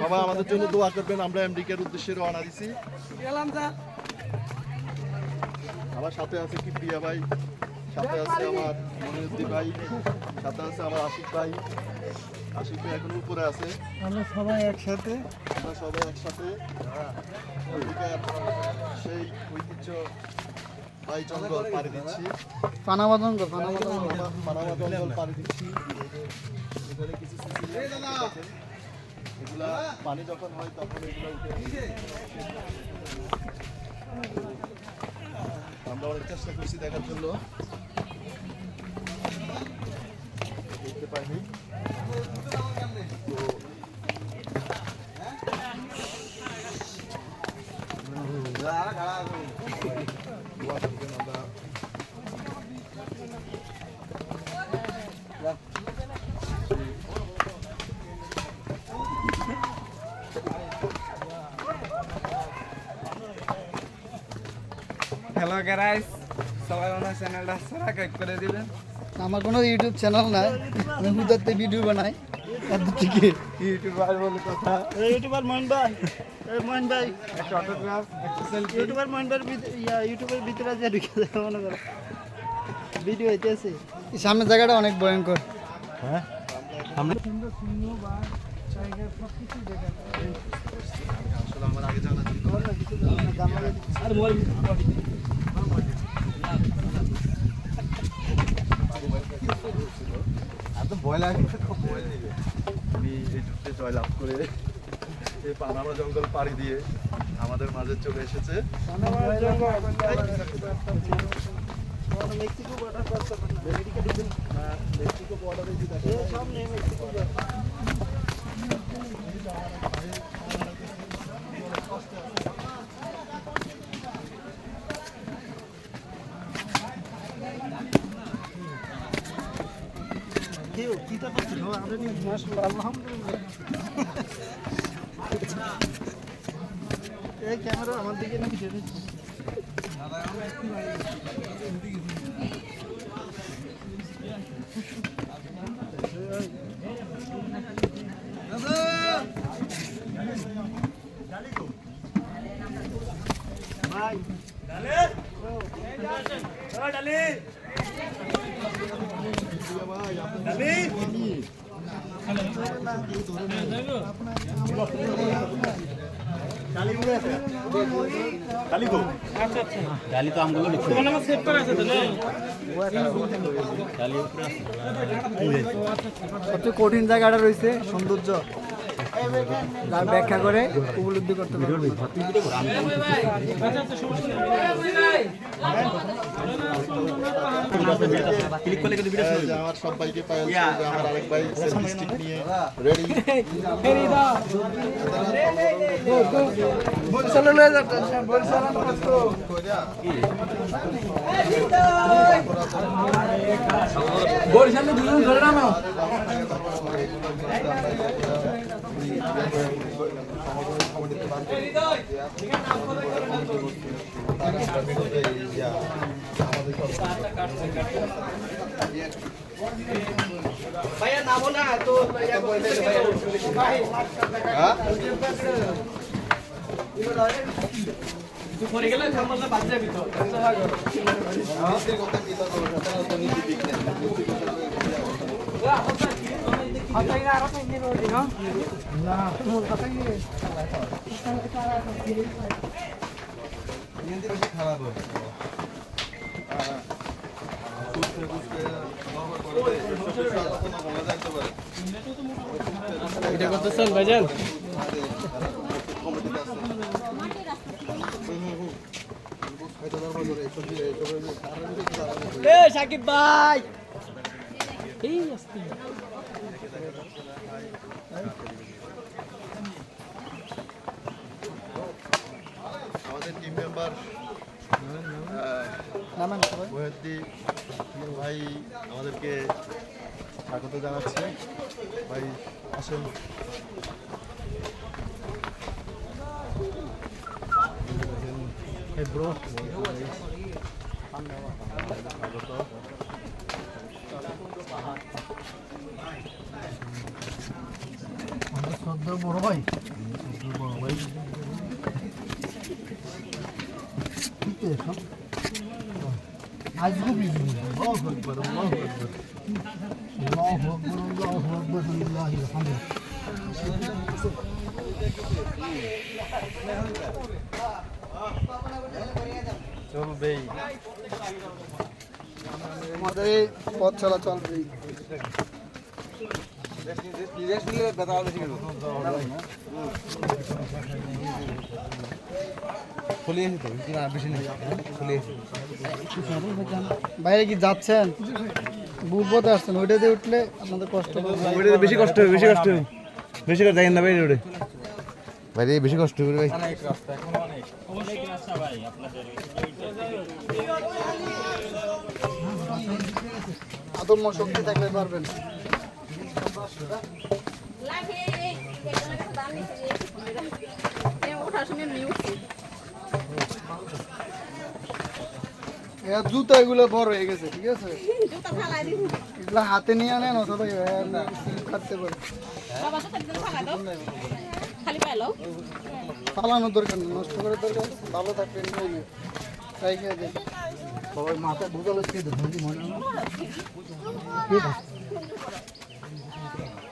সবাই আমাদের জন্য দোয়া করবেন। আমরা আমেরিকার উদ্দেশ্যে রওনা দিছি। আমার সাথে আছে কিপ্রিয়া ভাই, সাথে আছে আমার মনিরুদ্দিন ভাই, সাথে আছে আমার আশিক ভাই। আশিক ভাই এখন উপরে আছে। আমরা সবাই একসাথে আমেরিকার সেই ঐতিহ্য ভাই জঙ্গল পাড়ি দিচ্ছি। পানামা জঙ্গল পানামা জঙ্গল পাড়ি দিচ্ছি। এখানে কিছু এগুলা পানি যখন হয় তখন এগুলো উঠে। আমরা অনেক চেষ্টা করছি দেখার জন্য, দেখতে পাইনি। হ্যালো গাইস, সবাই আমার চ্যানেলটা সাবস্ক্রাইব করে দিবেন। আমার কোনো ইউটিউব চ্যানেল নাই, আমি হুদাতে ভিডিও বানাই। থেকে ইউটিউবার বলে কথা। ইউটিউবার মইন ভাই, মইন ভাই একটা অটোগ্রাফ, একটা সেলফি। ইউটিউবার মইন ভাই ইউটিউবের ভিতরে যে ঢুকে যায় মনে করো ভিডিও হইতেছে। সামনের জায়গাটা অনেক ভয়ঙ্কর। হ্যাঁ আমরা আসলে আমার আগে জানা ছিল আর মোবাইল এত ভয় লাগে, খুব ভয় লাগে। উনি এই যুদ্ধে জয়লাভ করে এই পানামা জঙ্গল পাড়ি দিয়ে আমাদের মাঝে চলে এসেছে। মেক্সিকো বর্ডার ক্রস করবেন না, মেক্সিকো বর্ডারে যে সামনে মেক্সিকো বর্ডার। এই ক্যামেরা আমার দিকে নাকি ছেড়ে ভাই ডালি তো আমগুলো লিখছি সবচেয়ে কঠিন জায়গাটা রয়েছে সৌন্দর্য, যার ব্যাখ্যা করে উপলব্ধি করতে পারবে। ক্লিক করলে কিন্তু ভিডিও শুরু আমার সব বাইকে পাওয়া যাচ্ছে। আমার আরেক ভাই সেলফি স্টিক নিয়ে রেডি। বরিশালে লয়ে যাচ্ছে, বরিশালে বরিশালে দুজন ধরে নামাও। ভাইয়া নামো না তো পরে গেলে বাদ যাবি তো। এটা করতেছেন ভাইজান? সাকিব ভাই এই আসতে আমাদের টিম মেম্বার মহিউদ্দিন ভাই আমাদেরকে স্বাগত জানাচ্ছে। ভাই আসেন। Hey bro, স্বাগত। বড় ভাই আজকে বিজু আল্লাহু আকবার আল্লাহু আকবার আল্লাহু আকবার আল্লাহু আকবার আল্লাহু আকবার চলবেই আমাদের এই পথ চলা চলবে রেস্ট নিলে ব্যথা বেশি করবো খুলিয়েছি তো বেশি নেই খুলিয়েছি বাইরে কি যাচ্ছেন বুলপথে আসছেন ওইটাতে উঠলে আপনাদের কষ্ট হবে বেশি কষ্ট হবে বেশি কষ্ট হবে বেশি করে যাই না বাইরে ওঠে বাইরে বেশি কষ্ট হবে ভাই আদম্য শক্তি থাকলে পারবেন জুতা এগুলো বড় হয়ে গেছে ঠিক আছে এগুলো হাতে নিয়ে আনেন অথবা কাটতে পারে পালানোর দরকার নেই নষ্ট করার দরকার নেই। ভালো থাকবেন তাই খেয়ে দেন সবাই মাথায় বুঝালো খেয়ে দেন